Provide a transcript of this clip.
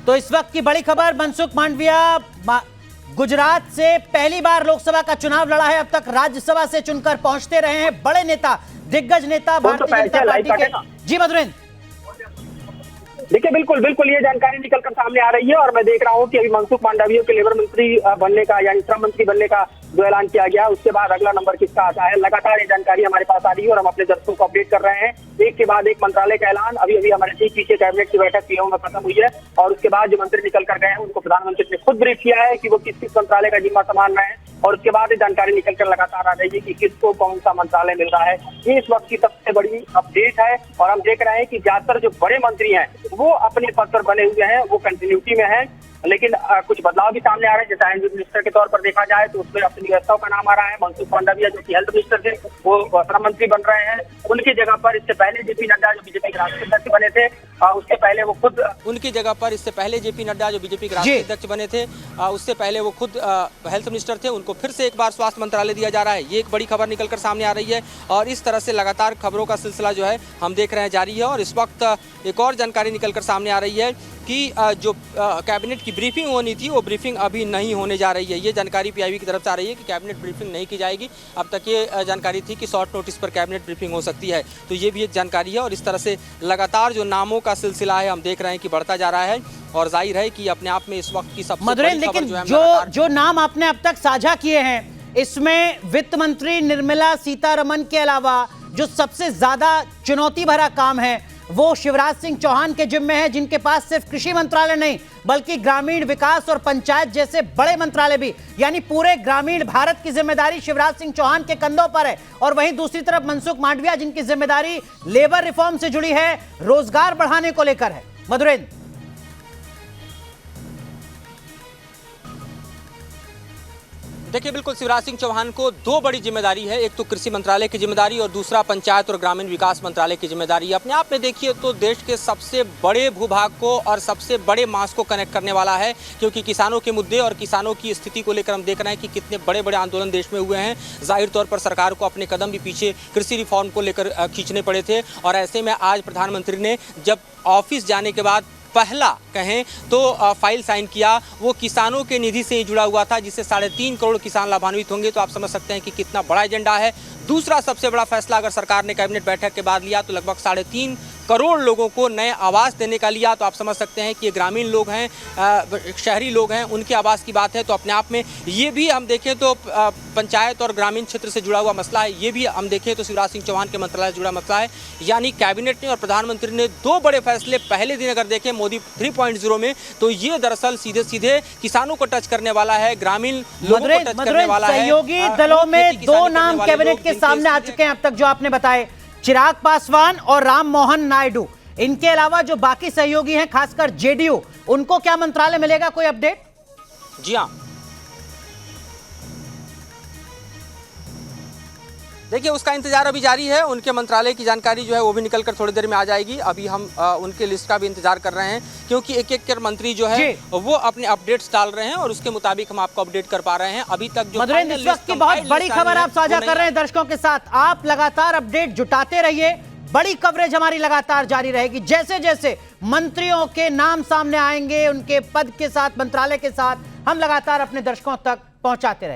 तो इस वक्त की बड़ी खबर, मनसुख मांडविया गुजरात से पहली बार लोकसभा का चुनाव लड़ा है। अब तक राज्यसभा से चुनकर पहुंचते रहे हैं बड़े नेता, दिग्गज नेता भारतीय जनता पार्टी के। जी मधुरेंद्र, देखिए बिल्कुल ये जानकारी निकलकर सामने आ रही है और मैं देख रहा हूं कि अभी मनसुख मांडविया के लेबर मंत्री बनने का यानी श्रम मंत्री बनने का जो ऐलान किया गया, उसके बाद अगला नंबर किसका आता है, लगातार ये जानकारी हमारे पास आ रही है और हम अपने दर्शकों को अपडेट कर रहे हैं। एक के बाद एक मंत्रालय का ऐलान अभी हमारे ठीक पीछे कैबिनेट की बैठक पीएमओ में खत्म हुई है और उसके बाद जो मंत्री निकल कर गए हैं उनको प्रधानमंत्री ने खुद ब्रीफ किया है कि वो किस किस मंत्रालय का जिम्मा संभाल रहे हैं और उसके बाद ये जानकारी निकल कर लगातार आ रही है कि किसको कौन सा मंत्रालय मिल रहा है। ये इस वक्त की सबसे बड़ी अपडेट है और हम देख रहे हैं कि ज्यादातर जो बड़े मंत्री हैं वो अपने पद पर बने हुए हैं, वो कंटिन्यूटी में है, लेकिन कुछ बदलाव भी सामने आ रहे हैं। जैसे आयुष मिनिस्टर के तौर पर देखा जाए तो उसमें अपनी व्यवस्थाओं का नाम आ रहा है। मनसुख मांडविया जो कि हेल्थ मिनिस्टर थे वो श्रम मंत्री बन रहे हैं। उनकी जगह पर इससे पहले जेपी नड्डा जो बीजेपी के राष्ट्रीय अध्यक्ष बने थे, उसके पहले वो खुद उनकी जगह पर इससे पहले जेपी नड्डा जो बीजेपी के राष्ट्रीय अध्यक्ष बने थे, उससे पहले वो खुद हेल्थ मिनिस्टर थे, उनको फिर से एक बार स्वास्थ्य मंत्रालय दिया जा रहा है। ये एक बड़ी खबर निकलकर सामने आ रही है और इस तरह से लगातार खबरों का सिलसिला जो है हम देख रहे हैं जारी है। और इस वक्त एक और जानकारी निकलकर सामने आ रही है कि जो कैबिनेट की ब्रीफिंग होनी थी वो ब्रीफिंग अभी नहीं होने जा रही है। ये जानकारी पीआईबी की तरफ से आ रही है कि कैबिनेट ब्रीफिंग नहीं की जाएगी। अब तक ये जानकारी थी कि शॉर्ट नोटिस पर कैबिनेट ब्रीफिंग हो सकती है, तो ये भी एक जानकारी है। और इस तरह से लगातार जो नामों का सिलसिला है हम देख रहे हैं कि बढ़ता जा रहा है और जाहिर है कि अपने आप में इस वक्त की सबसे बड़ी खबर जो नाम आपने अब तक साझा किए हैं, इसमें वित्त मंत्री निर्मला सीतारमण के अलावा जो सबसे ज्यादा चुनौती भरा काम है वो शिवराज सिंह चौहान के जिम्मे है, जिनके पास सिर्फ कृषि मंत्रालय नहीं बल्कि ग्रामीण विकास और पंचायत जैसे बड़े मंत्रालय भी, यानी पूरे ग्रामीण भारत की जिम्मेदारी शिवराज सिंह चौहान के कंधों पर है। और वहीं दूसरी तरफ मनसुख मांडविया जिनकी जिम्मेदारी लेबर रिफॉर्म से जुड़ी है, रोजगार बढ़ाने को लेकर है। मधुरेंद्र, देखिए बिल्कुल शिवराज सिंह चौहान को दो बड़ी जिम्मेदारी है, एक तो कृषि मंत्रालय की जिम्मेदारी और दूसरा पंचायत और ग्रामीण विकास मंत्रालय की जिम्मेदारी है। अपने आप में देखिए तो देश के सबसे बड़े भूभाग को और सबसे बड़े मास को कनेक्ट करने वाला है, क्योंकि किसानों के मुद्दे और किसानों की स्थिति को लेकर हम देख रहे हैं कि कितने बड़े बड़े आंदोलन देश में हुए हैं। जाहिर तौर पर सरकार को अपने कदम भी पीछे कृषि रिफॉर्म को लेकर खींचने पड़े थे और ऐसे में आज प्रधानमंत्री ने जब ऑफिस जाने के बाद पहला कहें तो फाइल साइन किया, वो किसानों के निधि से ही जुड़ा हुआ था, जिससे 3.5 करोड़ किसान लाभान्वित होंगे। तो आप समझ सकते हैं कि कितना बड़ा एजेंडा है। दूसरा सबसे बड़ा फैसला अगर सरकार ने कैबिनेट बैठक के बाद लिया तो लगभग 3.5 करोड़ लोगों को नए आवास देने का लिया। तो आप समझ सकते हैं कि ये ग्रामीण लोग हैं, शहरी लोग हैं, उनके आवास की बात है। तो अपने आप में ये भी हम देखें तो पंचायत और ग्रामीण क्षेत्र से जुड़ा हुआ मसला है। ये भी हम देखें तो शिवराज सिंह चौहान के मंत्रालय से जुड़ा मसला है। यानी कैबिनेट ने और प्रधानमंत्री ने दो बड़े फैसले पहले दिन अगर देखें मोदी 3.0 में, तो ये दरअसल सीधे सीधे किसानों को टच करने वाला है, ग्रामीण लोगों को टच करने वाला है। सहयोगी दलों में दो नाम कैबिनेट के सामने आ चुके हैं अब तक जो आपने बताए, चिराग पासवान और राम मोहन नायडू। इनके अलावा जो बाकी सहयोगी हैं, खासकर जेडीयू, उनको क्या मंत्रालय मिलेगा, कोई अपडेट? जी हाँ, देखिए उसका इंतजार अभी जारी है। उनके मंत्रालय की जानकारी जो है वो भी निकलकर थोड़ी देर में आ जाएगी। अभी हम उनके लिस्ट का भी इंतजार कर रहे हैं, क्योंकि एक एक कर मंत्री जो है वो अपने अपडेट्स डाल रहे हैं और उसके मुताबिक हम आपको अपडेट कर पा रहे हैं। अभी तक जो मधुरेंद्र, इस वक्त की बहुत बड़ी खबर आप साझा कर रहे हैं दर्शकों के साथ। आप लगातार अपडेट जुटाते रहिए, बड़ी कवरेज हमारी लगातार जारी रहेगी। जैसे जैसे मंत्रियों के नाम सामने आएंगे, उनके पद के साथ, मंत्रालय के साथ, हम लगातार अपने दर्शकों तक पहुंचाते रहेंगे।